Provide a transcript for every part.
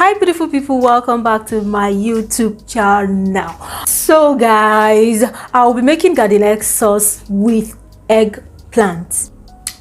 Hi beautiful people, welcome back to my YouTube channel. So guys, I'll be making garden egg sauce with eggplant.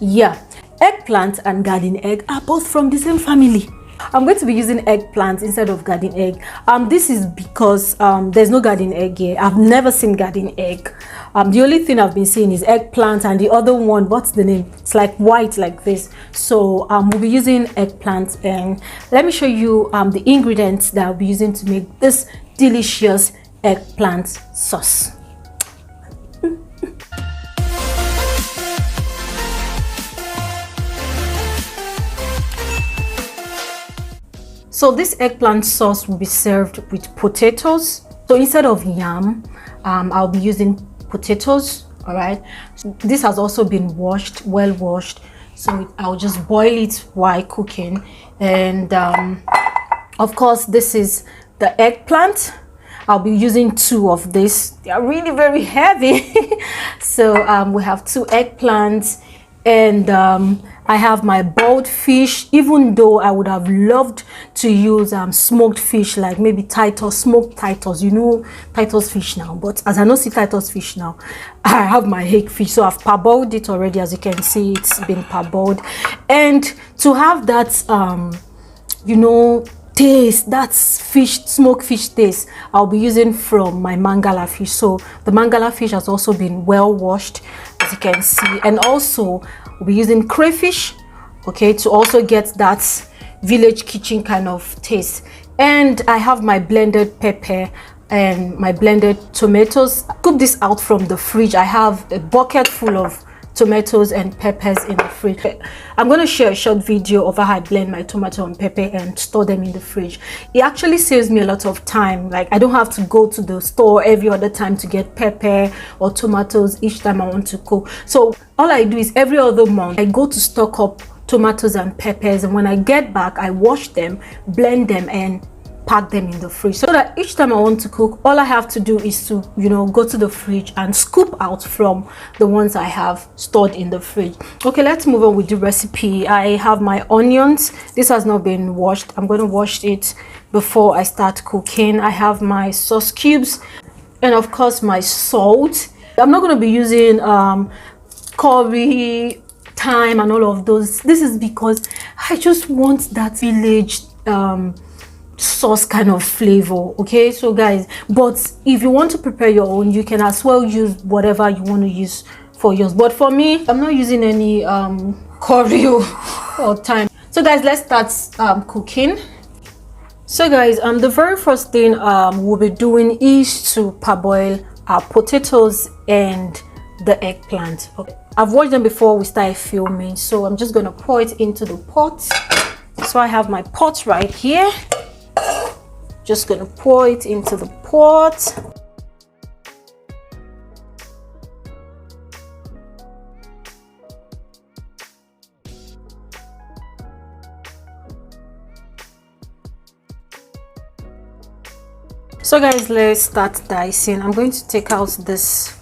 Yeah, eggplant and garden egg are both from the same family. I'm going to be using eggplant instead of garden egg. This is because there's no garden egg here. I've never seen garden egg. The only thing I've been seeing is eggplant, and the other one, what's the name? It's like white like this. So we'll be using eggplant, and let me show you the ingredients that I'll be using to make this delicious eggplant sauce. So this eggplant sauce will be served with potatoes. So instead of yam, I'll be using potatoes. All right. So this has also been washed, well washed. So I'll just boil it while cooking. And of course, this is the eggplant. I'll be using 2 of this. They are really very heavy. So we have 2 eggplants, and I have my boiled fish, even though I would have loved to use smoked fish, like maybe Titus, smoked Titus, you know, Titus fish now. But as I don't see Titus fish now, I have my egg fish. So I've parboiled it already. As you can see, it's been parboiled. And to have that, you know, taste, that's fish, smoked fish taste, I'll be using from my Mangala fish. So the Mangala fish has also been well washed, as you can see. And also we'll be using crayfish, okay, to also get that village kitchen kind of taste. And I have my blended pepper and my blended tomatoes. I cook this out from the fridge. I have a bucket full of tomatoes and peppers in the fridge. I'm going to share a short video of how I blend my tomato and pepper and store them in the fridge. It actually saves me a lot of time. Like, I don't have to go to the store every other time to get pepper or tomatoes each time I want to cook. So all I do is every other month I go to stock up tomatoes and peppers, and when I get back I wash them, blend them, and pack them in the fridge, so that each time I want to cook, all I have to do is to, you know, go to the fridge and scoop out from the ones I have stored in the fridge. Okay, let's move on with the recipe. I have my onions. This has not been washed. I'm going to wash it before I start cooking. I have my sauce cubes, and of course my salt. I'm not going to be using curry, thyme and all of those. This is because I just want that village sauce kind of flavor. Okay, so guys, but if you want to prepare your own, you can as well use whatever you want to use for yours. But for me, I'm not using any curry or thyme. So guys, let's start cooking. So guys, the very first thing we'll be doing is to parboil our potatoes and the eggplant. Okay, I've washed them before we started filming, so I'm just gonna pour it into the pot. So I have my pot right here. Just gonna pour it into the pot. So guys, let's start dicing. I'm going to take out this.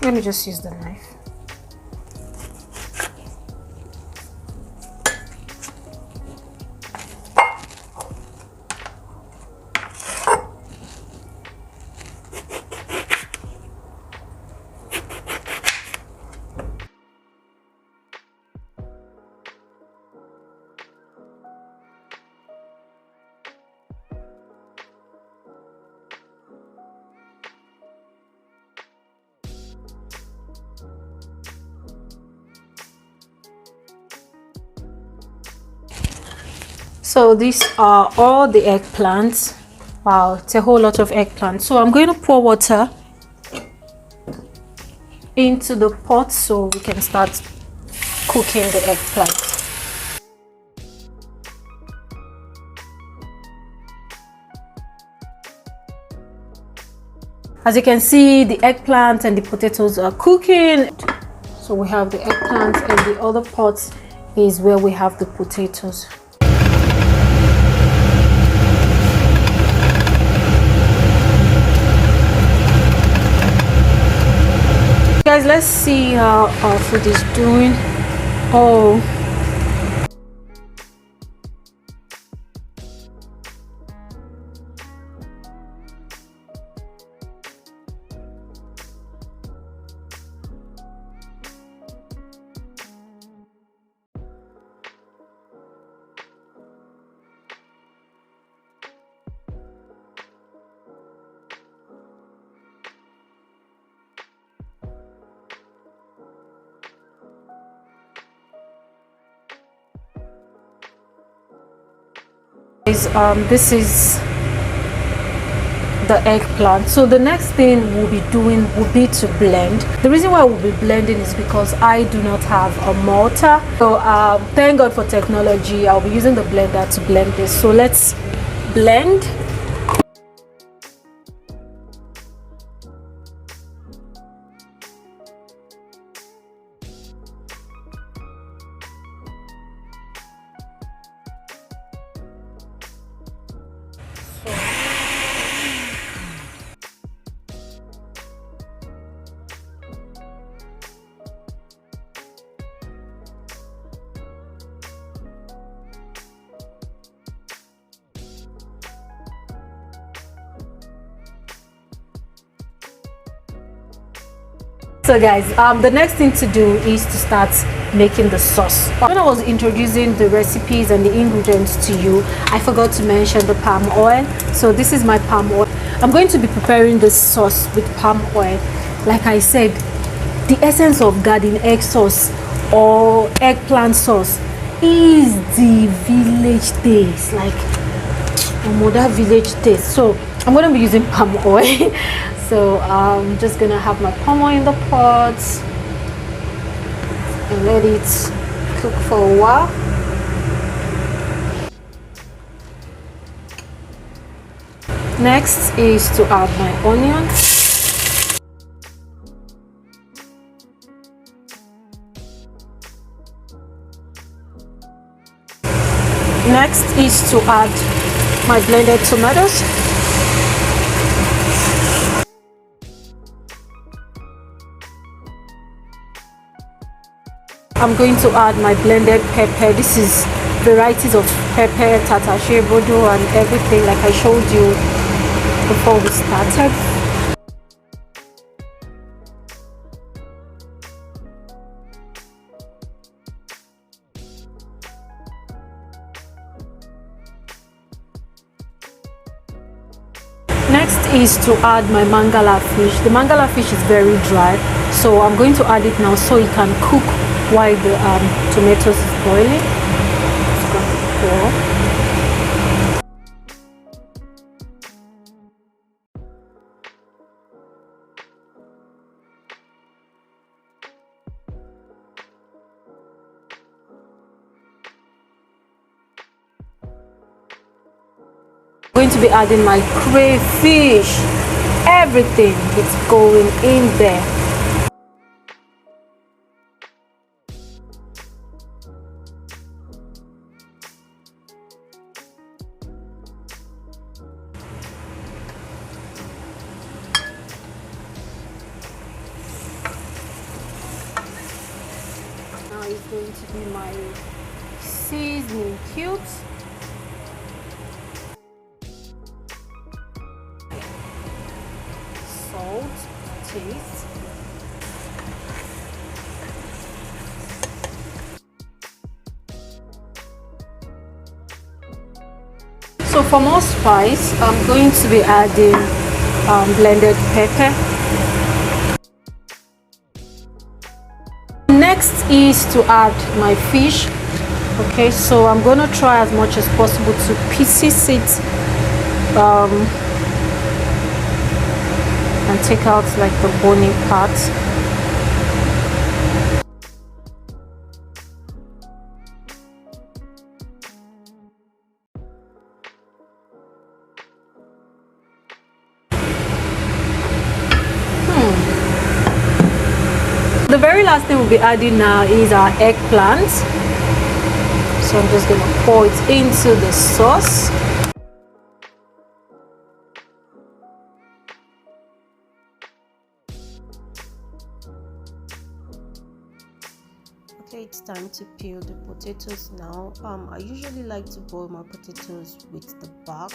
Let me just use the knife. So these are all the eggplants. Wow, it's a whole lot of eggplant. So I'm going to pour water into the pot so we can start cooking the eggplant. As you can see, the eggplant and the potatoes are cooking. So we have the eggplant, and the other pot is where we have the potatoes. Guys, let's see how our food is doing. Oh, This is the eggplant. So the next thing we'll be doing will be to blend. The reason why we'll be blending is because I do not have a mortar. So thank God for technology. I'll be using the blender to blend this. So let's blend. So guys, the next thing to do is to start making the sauce. When I was introducing the recipes and the ingredients to you, I forgot to mention the palm oil. So this is my palm oil. I'm going to be preparing this sauce with palm oil. Like I said, the essence of garden egg sauce or eggplant sauce is the village taste, like a modern village taste. So I'm going to be using palm oil. So I'm just gonna have my palm oil in the pot and let it cook for a while. Next is to add my onion. Next is to add my blended tomatoes. I'm going to add my blended pepper. This is varieties of pepper, tatashe, bodo, and everything like I showed you before we started. Next is to add my Mangala fish. The Mangala fish is very dry, so I'm going to add it now so it can cook while the tomatoes is boiling. It's going to pour. I'm going to be adding my Cray fish. Everything is going in there. Now it's going to be my seasoning cubes. Salt, taste. So for more spice, I'm going to be adding blended pepper. Next is to add my fish. Okay, so I'm going to try as much as possible to pieces it and take out like the bony parts. The very last thing we'll be adding now is our eggplant. So I'm just going to pour it into the sauce. Okay, it's time to peel the potatoes now. I usually like to boil my potatoes with the bark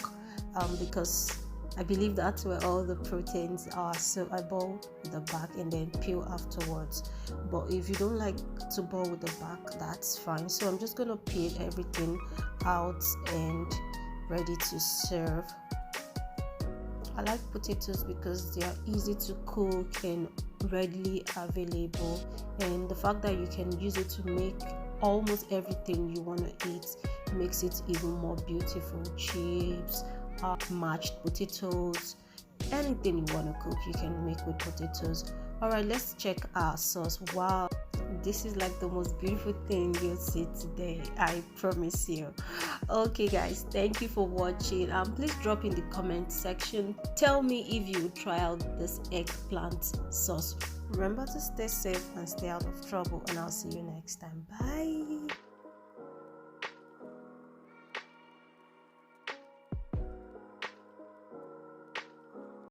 because I believe that's where all the proteins are. So I boil with the bark and then peel afterwards. But if you don't like to boil with the bark, that's fine. So I'm just going to peel everything out and ready to serve. I like potatoes because they are easy to cook and readily available, and the fact that you can use it to make almost everything you want to eat. Makes it even more beautiful. Chips, mashed potatoes, anything you want to cook you can make with potatoes. All right, let's check our sauce. Wow, this is like the most beautiful thing you'll see today, I promise you. Okay guys, thank you for watching. Please drop in the comment section, tell me if you try out this eggplant sauce. Remember to stay safe and stay out of trouble, and I'll see you next time. Bye.